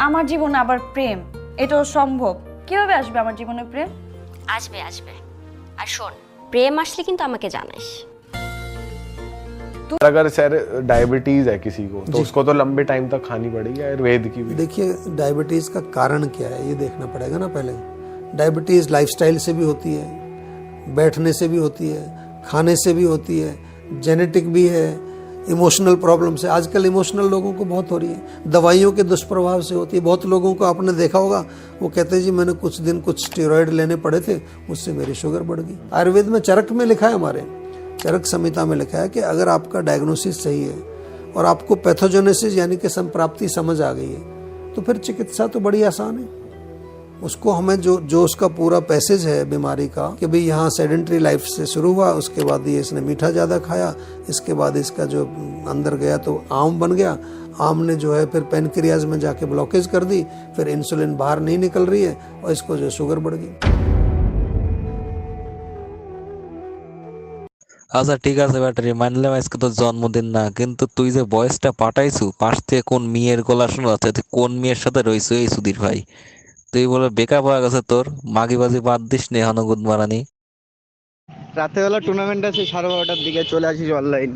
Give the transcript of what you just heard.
আমার জীবনে আবার প্রেম, এটাও সম্ভব? কিভাবে আসবে আমার জীবনে প্রেম? আসবে আসবে। আর শোন, প্রেম আসলে কিন্তু আমাকে জানাইস। अगर सर डायबिटीज है किसी को तो उसको तो लंबे टाइम तक खानी पड़ेगी आयुर्वेद की भी। देखिए डायबिटीज़ का कारण क्या है ये देखना पड़ेगा ना पहले। डायबिटीज़ लाइफस्टाइल से भी होती है, बैठने से भी होती है, खाने से भी होती है, जेनेटिक भी है, इमोशनल प्रॉब्लम से। आजकल इमोशनल लोगों को बहुत हो रही है, दवाइयों के दुष्प्रभाव से होती है। बहुत लोगों को आपने देखा होगा, वो कहते हैं जी मैंने कुछ दिन कुछ स्टेरॉयड लेने पड़े थे, उससे मेरी शुगर बढ़ गई। आयुर्वेद में चरक में लिखा है, हमारे चरक संहिता में लिखा है कि अगर आपका डायग्नोसिस सही है और आपको पैथोजेनेसिस यानी कि संप्राप्ति समझ आ गई है तो फिर चिकित्सा तो बड़ी आसान है। उसको हमें जो उसका पूरा पैसेज है बीमारी का कि भाई यहाँ सेडेंट्री लाइफ से शुरू हुआ, उसके बाद ये इसने मीठा ज़्यादा खाया, इसके बाद इसका जो अंदर गया तो आम बन गया, आम ने जो है फिर पेनक्रियाज में जाके ब्लॉकेज कर दी, फिर इंसुलिन बाहर नहीं निकल रही है और इसको जो शुगर बढ़ गई। আচ্ছা ঠিক আছে ব্যাটারি, মানলাম আজকে তোর জন্মদিন না, কিন্তু তুই যে বয়সটা পাঠাইছু পাশ থেকে কোন মেয়ের গলা শোনা যাচ্ছে, তুই কোন মেয়ের সাথে রইছু এই সুধীর ভাই? তুই বলে বেকআপ হয়ে গেছে তোর, মাগিবাজি বাদ দিস নে হনগুদ মারানি। রাতে বেলা টুর্নামেন্ট আছে 12:30টার দিকে, চলে আসিস অনলাইন।